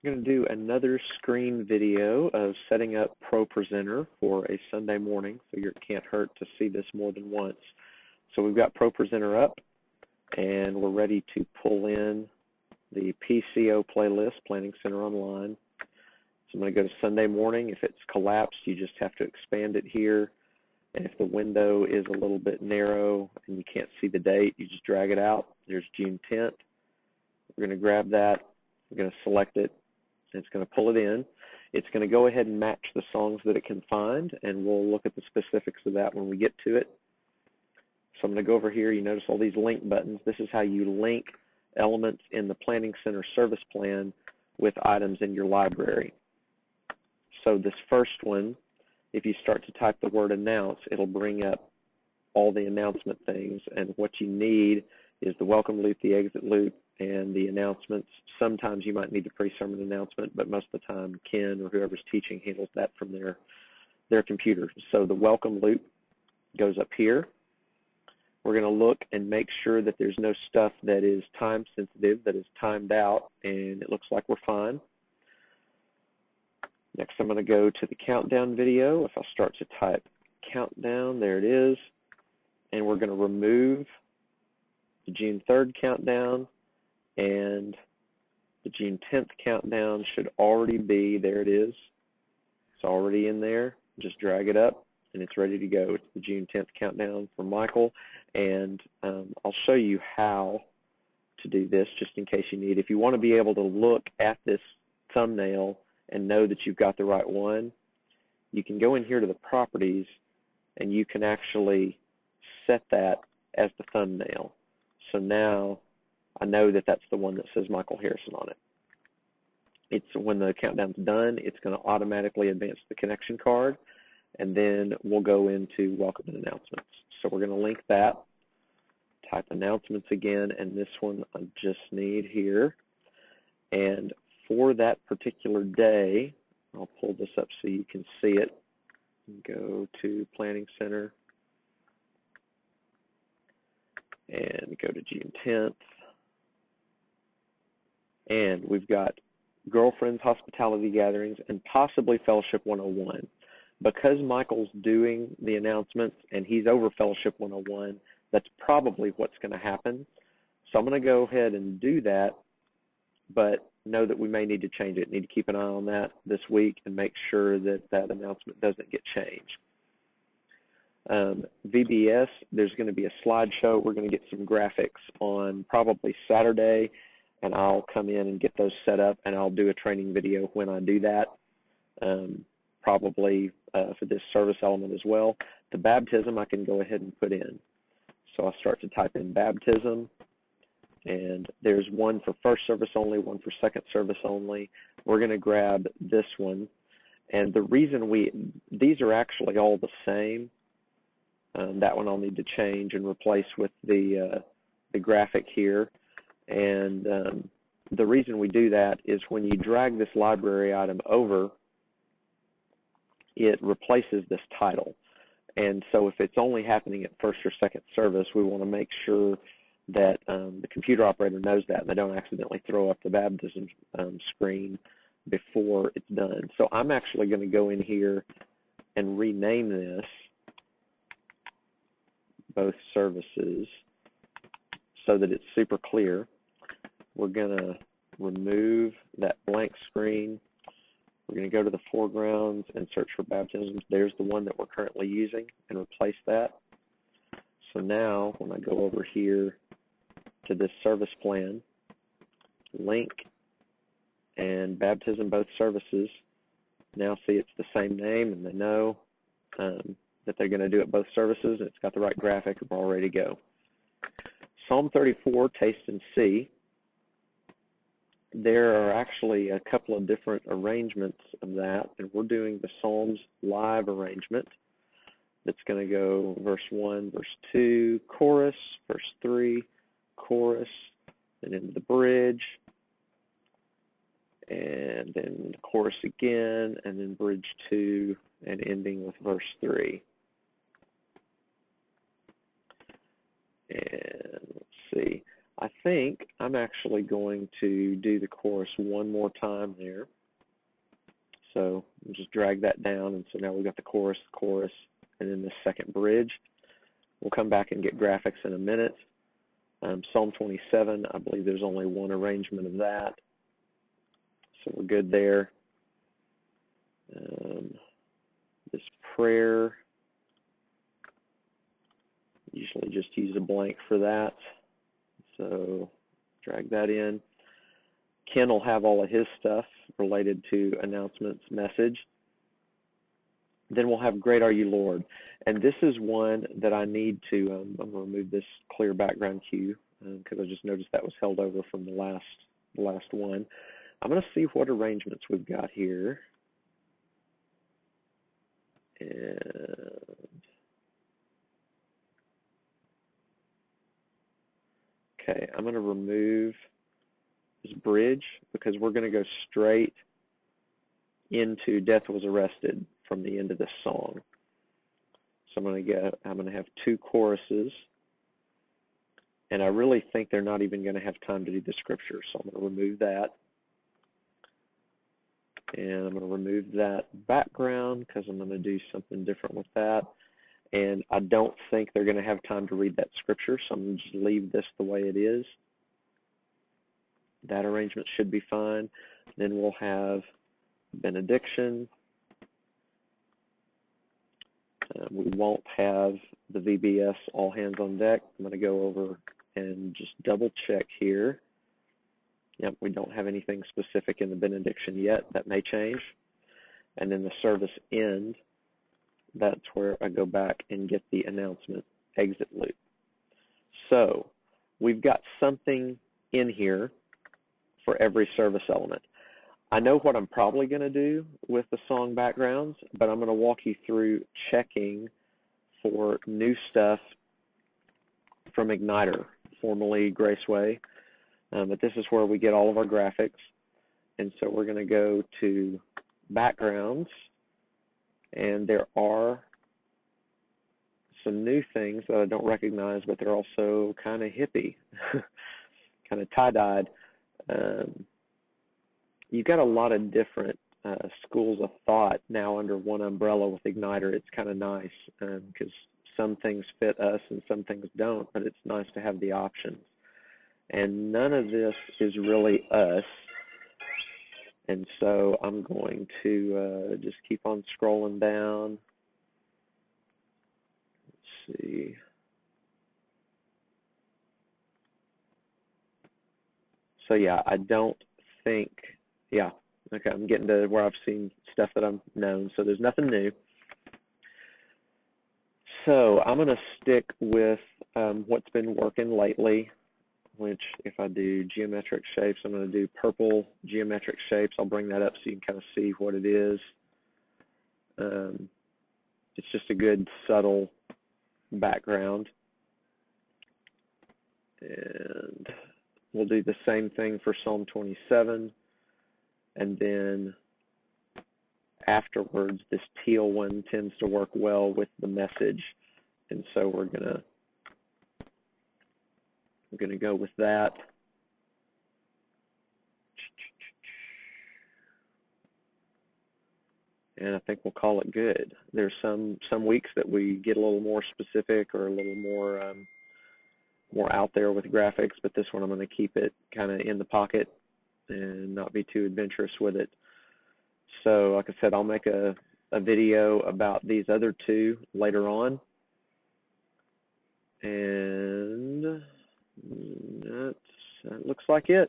I'm going to do another screen video of setting up ProPresenter for a Sunday morning, so it can't hurt to see this more than once. So we've got ProPresenter up, and we're ready to pull in the PCO playlist, Planning Center Online. So I'm going to go to Sunday morning. If it's collapsed, you just have to expand it here. And if the window is a little bit narrow and you can't see the date, you just drag it out. There's June 10th. We're going to grab that. We're going to select it. It's going to pull it in. It's going to go ahead and match the songs that it can find, and we'll look at the specifics of that when we get to it. So I'm going to go over here. You notice all these link buttons. This is how you link elements in the Planning Center service plan with items in your library. So this first one, if you start to type the word announce, it'll bring up all the announcement things, and what you need is the welcome loop, the exit loop, and the announcements. Sometimes you might need the pre-sermon announcement, but most of the time Ken or whoever's teaching handles that from their computer. So the welcome loop goes up here. We're going to look and make sure that there's no stuff that is time sensitive, that is timed out, and it looks like we're fine. Next, I'm going to go to the countdown video. If I start to type countdown, there it is. And we're going to remove the June 3rd countdown, and the June 10th countdown should already be, there it is. It's already in there. Just drag it up, and it's ready to go. It's the June 10th countdown for Michael, and I'll show you how to do this just in case you need. If you want to be able to look at this thumbnail and know that you've got the right one, you can go in here to the properties, and you can actually set that as the thumbnail. So now I know that that's the one that says Michael Harrison on it. It's when the countdown's done, it's going to automatically advance the connection card, and then we'll go into welcome and announcements. So we're going to link that, type announcements again, and this one I just need here. And for that particular day, I'll pull this up so you can see it. Go to Planning Center and go to June 10th. And we've got Girlfriends, Hospitality Gatherings, and possibly Fellowship 101. Because Michael's doing the announcements and he's over Fellowship 101, that's probably what's going to happen. So I'm going to go ahead and do that, but know that we may need to change it. Need to keep an eye on that this week and make sure that that announcement doesn't get changed. VBS, there's going to be a slideshow. We're going to get some graphics on probably Saturday, and I'll come in and get those set up, and I'll do a training video when I do that, probably for this service element as well. The baptism I can go ahead and put in. So I'll start to type in baptism, and there's one for first service only, one for second service only. We're going to grab this one, and the reason these are actually all the same. That one I'll need to change and replace with the graphic here. And the reason we do that is when you drag this library item over, it replaces this title. And so if it's only happening at first or second service, we want to make sure that the computer operator knows that and they don't accidentally throw up the baptism screen before it's done. So I'm actually going to go in here and rename this both services so that it's super clear. We're going to remove that blank screen. We're going to go to the foregrounds and search for baptisms. There's the one that we're currently using, and replace that. So now when I go over here to this service plan, link and baptism both services, now see it's the same name, and they know that they're going to do it both services, and it's got the right graphic. We're all ready to go. Psalm 34, Taste and See. There are actually a couple of different arrangements of that, and we're doing the Psalms live arrangement. That's going to go verse 1, verse 2, chorus, verse 3, chorus, and into the bridge, and then the chorus again, and then bridge 2, and ending with verse 3. And let's see. I think I'm actually going to do the chorus one more time there. So we'll just drag that down, and so now we've got the chorus, and then the second bridge. We'll come back and get graphics in a minute. Psalm 27, I believe there's only one arrangement of that. So we're good there. This prayer, usually just use a blank for that. So drag that in. Ken will have all of his stuff related to announcements, message. Then we'll have Great Are You, Lord. And this is one that I need to, I'm going to remove this clear background cue because I just noticed that was held over from the last one. I'm going to see what arrangements we've got here. And okay, I'm going to remove this bridge because we're going to go straight into Death Was Arrested from the end of this song. So I'm going to have two choruses, and I really think they're not even going to have time to do the scripture, so I'm going to remove that. And I'm going to remove that background because I'm going to do something different with that. And I don't think they're going to have time to read that scripture, so I'm going to just leave this the way it is. That arrangement should be fine. Then we'll have benediction. We won't have the VBS all hands on deck. I'm going to go over and just double check here. Yep, we don't have anything specific in the benediction yet. That may change. And then the service end, that's where I go back and get the announcement exit loop. So we've got something in here for every service element. I know what I'm probably going to do with the song backgrounds, but I'm going to walk you through checking for new stuff from Igniter, formerly Graceway. But this is where we get all of our graphics. And so we're going to go to backgrounds, and there are some new things that I don't recognize, but they're also kind of hippie, kind of tie-dyed. You've got a lot of different schools of thought now under one umbrella with Igniter. It's kind of nice because some things fit us and some things don't, but it's nice to have the options. And none of this is really us. And so I'm going to just keep on scrolling down. Let's see. So yeah, I don't think, yeah, okay, I'm getting to where I've seen stuff that I've known, so there's nothing new. So I'm going to stick with what's been working lately, which if I do geometric shapes, I'm going to do purple geometric shapes. I'll bring that up so you can kind of see what it is. It's just a good subtle background. And we'll do the same thing for Psalm 27. And then afterwards, this teal one tends to work well with the message. And so we're going to go with that. And I think we'll call it good. There's some weeks that we get a little more specific or a little more more out there with graphics, but this one I'm going to keep it kind of in the pocket and not be too adventurous with it. So like I said, I'll make a video about these other two later on. And that looks like it.